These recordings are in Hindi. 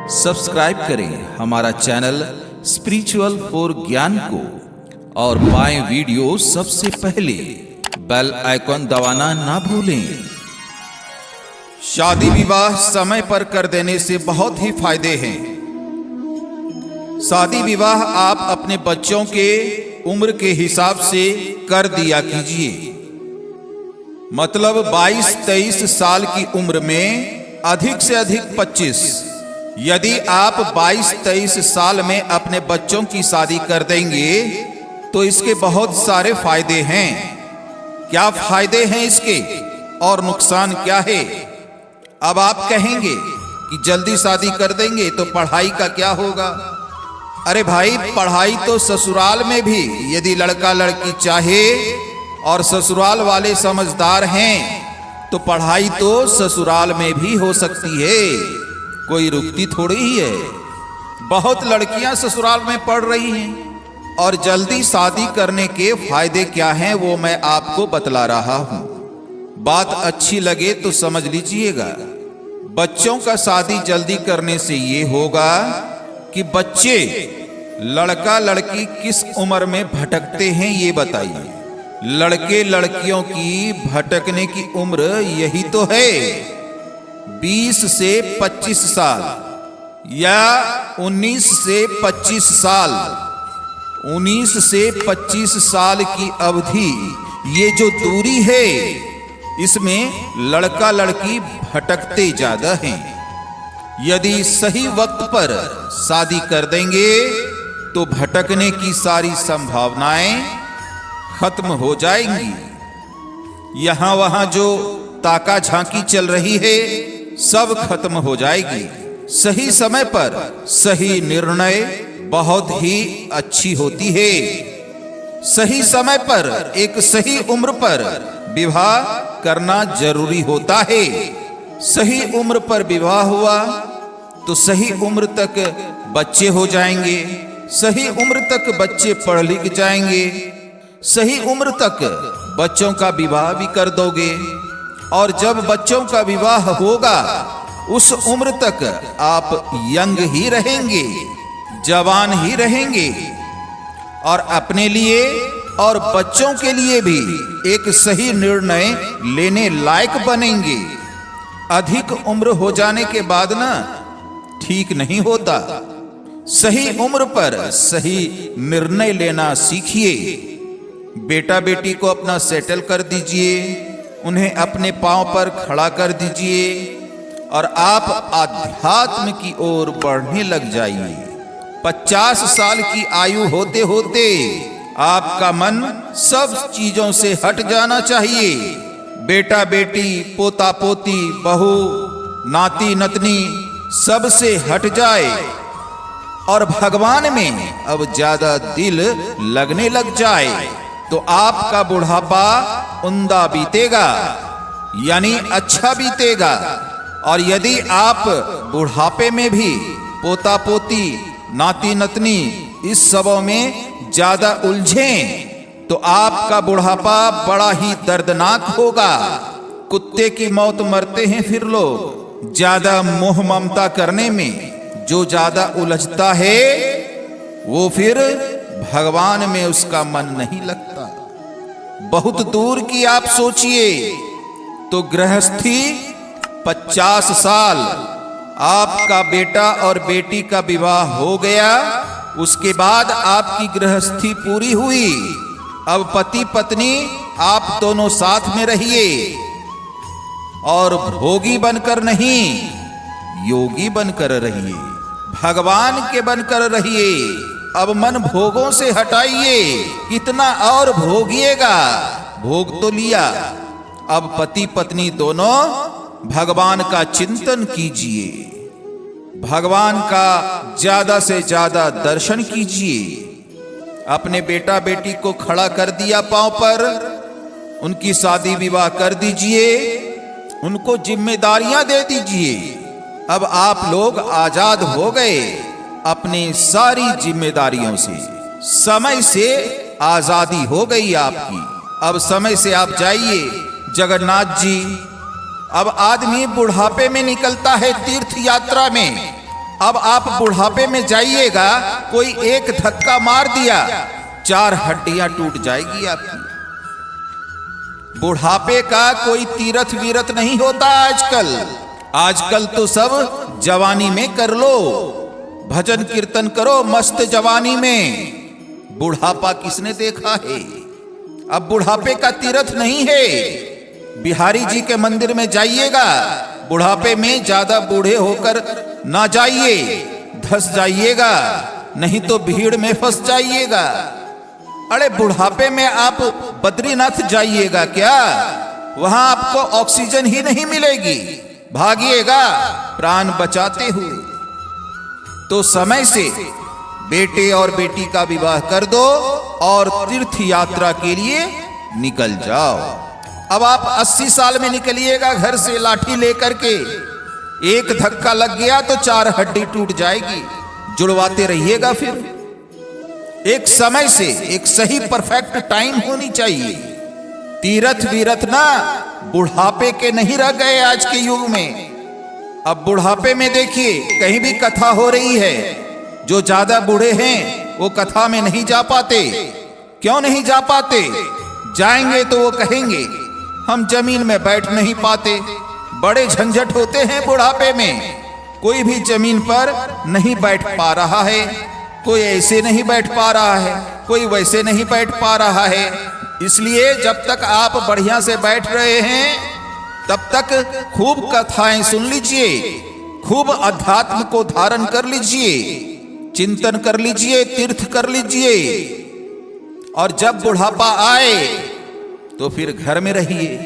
सब्सक्राइब करें हमारा चैनल स्पिरिचुअल फॉर ज्ञान को और पाएं वीडियो सबसे पहले। बेल आइकॉन दबाना ना भूलें। शादी विवाह समय पर कर देने से बहुत ही फायदे हैं। शादी विवाह आप अपने बच्चों के उम्र के हिसाब से कर दिया कीजिए। मतलब 22-23 साल की उम्र में अधिक से अधिक 25। यदि आप 22-23 साल में अपने बच्चों की शादी कर देंगे तो इसके बहुत सारे फायदे हैं। क्या फायदे हैं इसके और नुकसान क्या है? अब आप कहेंगे कि जल्दी शादी कर देंगे तो पढ़ाई का क्या होगा? अरे भाई, पढ़ाई तो ससुराल में भी यदि लड़का लड़की चाहे और ससुराल वाले समझदार हैं तो पढ़ाई तो ससुराल में भी हो सकती है, कोई रुकती थोड़ी ही है। बहुत लड़कियां ससुराल में पढ़ रही हैं। और जल्दी शादी करने के फायदे क्या हैं वो मैं आपको बतला रहा हूं। बात अच्छी लगे तो समझ लीजिएगा। बच्चों का शादी जल्दी करने से ये होगा कि बच्चे लड़का लड़की किस उम्र में भटकते हैं ये बताइए। लड़के लड़कियों की भटकने की उम्र यही तो है, 20 से 25 साल या 19 से 25 साल। 19 से 25 साल की अवधि, ये जो दूरी है, इसमें लड़का लड़की भटकते ज्यादा हैं। यदि सही वक्त पर शादी कर देंगे तो भटकने की सारी संभावनाएं खत्म हो जाएंगी। यहां वहां जो ताका झांकी चल रही है सब खत्म हो जाएगी। सही समय पर सही निर्णय बहुत ही अच्छी होती है। सही समय पर एक सही उम्र पर विवाह करना जरूरी होता है। सही उम्र पर विवाह हुआ तो सही उम्र तक बच्चे हो जाएंगे। सही उम्र तक बच्चे पढ़ लिख जाएंगे। सही उम्र तक बच्चों का विवाह भी कर दोगे। और जब बच्चों का विवाह होगा उस उम्र तक आप यंग ही रहेंगे, जवान ही रहेंगे और अपने लिए और बच्चों के लिए भी एक सही निर्णय लेने लायक बनेंगे। अधिक उम्र हो जाने के बाद ना ठीक नहीं होता। सही उम्र पर सही निर्णय लेना सीखिए। बेटा बेटी को अपना सेटल कर दीजिए, उन्हें अपने पांव पर खड़ा कर दीजिए और आप आध्यात्म की ओर बढ़ने लग जाइए। 50 साल की आयु होते होते आपका मन सब चीजों से हट जाना चाहिए। बेटा बेटी, पोता पोती, बहू, नाती नतनी सब से हट जाए और भगवान में अब ज्यादा दिल लगने लग जाए तो आपका बुढ़ापा उम्दा बीतेगा, यानी अच्छा बीतेगा। और यदि आप बुढ़ापे में भी पोता पोती, नाती नतनी इस सबों में ज्यादा उलझें तो आपका बुढ़ापा बड़ा ही दर्दनाक होगा। कुत्ते की मौत मरते हैं फिर लोग। ज्यादा मोह ममता करने में जो ज्यादा उलझता है वो फिर भगवान में उसका मन नहीं लगता। बहुत दूर की आप सोचिए तो गृहस्थी 50 साल, आपका बेटा और बेटी का विवाह हो गया, उसके बाद आपकी गृहस्थी पूरी हुई। अब पति पत्नी आप दोनों साथ में रहिए और भोगी बनकर नहीं, योगी बनकर रहिए, भगवान के बनकर रहिए। अब मन भोगों से हटाइए, कितना और भोगिएगा, भोग तो लिया। अब पति पत्नी दोनों भगवान का चिंतन कीजिए, भगवान का ज्यादा से ज्यादा दर्शन कीजिए। अपने बेटा बेटी को खड़ा कर दिया पांव पर, उनकी शादी विवाह कर दीजिए, उनको जिम्मेदारियां दे दीजिए। अब आप लोग आजाद हो गए अपनी सारी जिम्मेदारियों से। समय से आजादी हो गई आपकी। अब समय से आप जाइए जगन्नाथ जी। अब आदमी बुढ़ापे में निकलता है तीर्थ यात्रा में, अब आप बुढ़ापे में जाइएगा, कोई एक धक्का मार दिया, 4 हड्डियां टूट जाएगी आपकी। बुढ़ापे का कोई तीरथ वीरथ नहीं होता आजकल। आजकल तो सब जवानी में कर लो, भजन कीर्तन करो मस्त जवानी में। बुढ़ापा किसने देखा है? अब बुढ़ापे का तीरथ नहीं है। बिहारी जी के मंदिर में जाइएगा, बुढ़ापे में ज्यादा बूढ़े होकर ना जाइए, धस जाइएगा, नहीं तो भीड़ में फंस जाइएगा। अरे बुढ़ापे में आप बद्रीनाथ जाइएगा क्या? वहां आपको ऑक्सीजन ही नहीं मिलेगी, भागिएगा प्राण बचाते हुए। तो समय से बेटे और बेटी का विवाह कर दो और तीर्थ यात्रा के लिए निकल जाओ। अब आप 80 साल में निकलिएगा घर से लाठी लेकर के, एक धक्का लग गया तो 4 हड्डी टूट जाएगी, जुड़वाते रहिएगा। फिर एक समय से, एक सही परफेक्ट टाइम होनी चाहिए। तीरथ वीरथ ना बुढ़ापे के नहीं रह गए आज के युग में। अब बुढ़ापे में देखिए कहीं भी कथा हो रही है, जो ज्यादा बूढ़े हैं वो कथा में नहीं जा पाते। क्यों नहीं जा पाते? जाएंगे तो वो कहेंगे हम जमीन में बैठ नहीं पाते, बड़े झंझट होते हैं बुढ़ापे में। कोई भी जमीन पर नहीं बैठ पा रहा है, कोई ऐसे नहीं बैठ पा रहा है, कोई वैसे नहीं बैठ पा रहा है। इसलिए जब तक आप बढ़िया से बैठ रहे हैं तब तक खूब कथाएं सुन लीजिए, खूब अध्यात्म को धारण कर लीजिए, चिंतन कर लीजिए, तीर्थ कर लीजिए। और जब बुढ़ापा आए तो फिर घर में रहिए,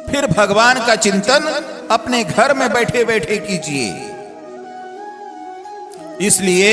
फिर भगवान का चिंतन अपने घर में बैठे बैठे कीजिए। इसलिए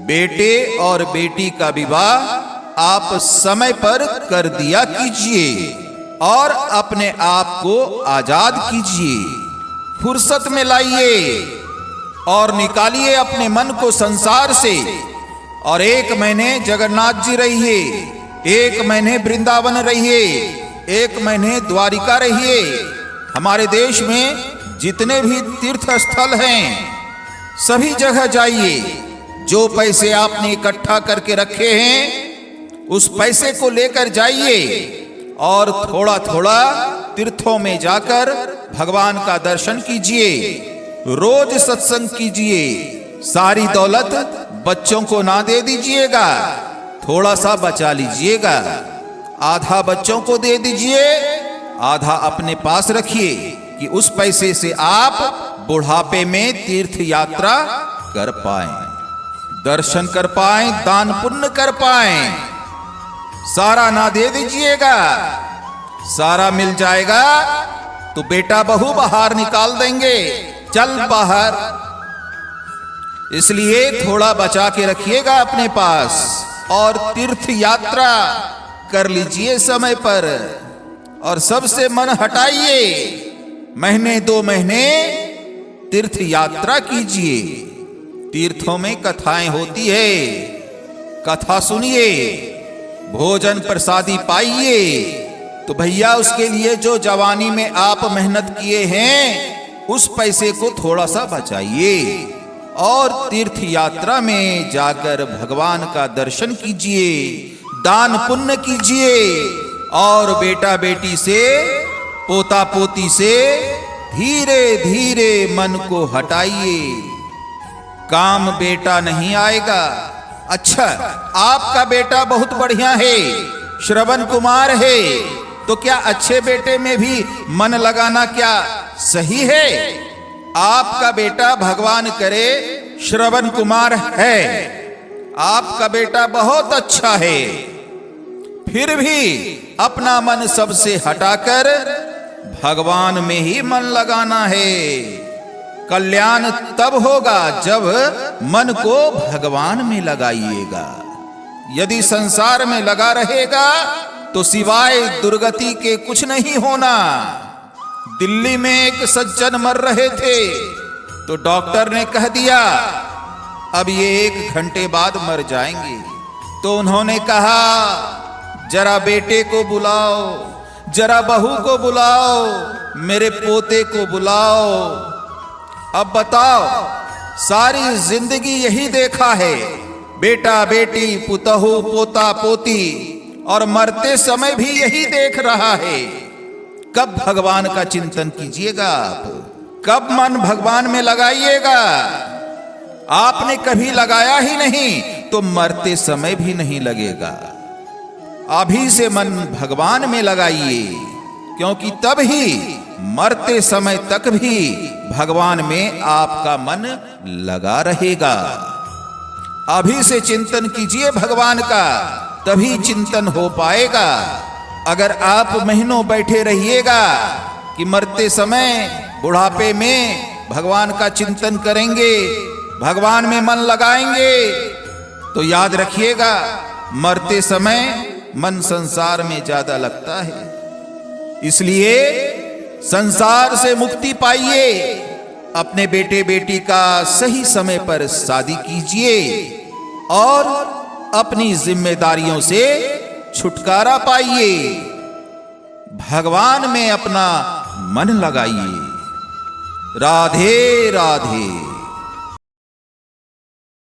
बेटे और बेटी का विवाह आप समय पर कर दिया कीजिए और अपने आप को आजाद कीजिए, फुर्सत में लाइए और निकालिए अपने मन को संसार से। और 1 महीने जगन्नाथ जी रहिए, 1 महीने वृंदावन रहिए, 1 महीने द्वारिका रहिए। हमारे देश में जितने भी तीर्थ स्थल हैं सभी जगह जाइए। जो पैसे आपने इकट्ठा करके रखे हैं उस पैसे को लेकर जाइए और थोड़ा थोड़ा तीर्थों में जाकर भगवान का दर्शन कीजिए, रोज सत्संग कीजिए। सारी दौलत बच्चों को ना दे दीजिएगा, थोड़ा सा बचा लीजिएगा। आधा बच्चों को दे दीजिए, आधा अपने पास रखिए कि उस पैसे से आप बुढ़ापे में तीर्थ यात्रा कर पाएं, दर्शन कर पाएं, दान पुण्य कर पाएं। सारा ना दे दीजिएगा, सारा मिल जाएगा तो बेटा बहू बाहर निकाल देंगे, चल बाहर। इसलिए थोड़ा बचा के रखिएगा अपने पास और तीर्थ यात्रा कर लीजिए समय पर। और सबसे मन हटाइए, महीने 2 महीने तीर्थ यात्रा कीजिए। तीर्थों में कथाएं होती है, कथा सुनिए, भोजन प्रसादी पाइए। तो भैया उसके लिए जो जवानी में आप मेहनत किए हैं उस पैसे को थोड़ा सा बचाइए और तीर्थ यात्रा में जाकर भगवान का दर्शन कीजिए, दान पुण्य कीजिए और बेटा बेटी से, पोता पोती से धीरे धीरे मन को हटाइए। काम बेटा नहीं आएगा। अच्छा, आपका बेटा बहुत बढ़िया है, श्रवण कुमार है, तो क्या अच्छे बेटे में भी मन लगाना क्या सही है? आपका बेटा भगवान करे श्रवण कुमार है, आपका बेटा बहुत अच्छा है, फिर भी अपना मन सबसे हटाकर भगवान में ही मन लगाना है। कल्याण तब होगा जब मन को भगवान में लगाइएगा। यदि संसार में लगा रहेगा तो सिवाय दुर्गति के कुछ नहीं होना। दिल्ली में एक सज्जन मर रहे थे तो डॉक्टर ने कह दिया अब ये 1 घंटे बाद मर जाएंगे। तो उन्होंने कहा जरा बेटे को बुलाओ, जरा बहू को बुलाओ, मेरे पोते को बुलाओ। अब बताओ, सारी जिंदगी यही देखा है, बेटा बेटी, पुतहु पोता पोती, और मरते समय भी यही देख रहा है। कब भगवान का चिंतन कीजिएगा आप? कब मन भगवान में लगाइएगा? आपने कभी लगाया ही नहीं तो मरते समय भी नहीं लगेगा। अभी से मन भगवान में लगाइए, क्योंकि तब ही मरते समय तक भी भगवान में आपका मन लगा रहेगा। अभी से चिंतन कीजिए भगवान का, तभी चिंतन हो पाएगा। अगर आप महीनों बैठे रहिएगा कि मरते समय बुढ़ापे में भगवान का चिंतन करेंगे, भगवान में मन लगाएंगे, तो याद रखिएगा मरते समय मन संसार में ज्यादा लगता है। इसलिए संसार से मुक्ति पाइए, अपने बेटे बेटी का सही समय पर शादी कीजिए और अपनी जिम्मेदारियों से छुटकारा पाइए। भगवान में अपना मन लगाइए। राधे राधे।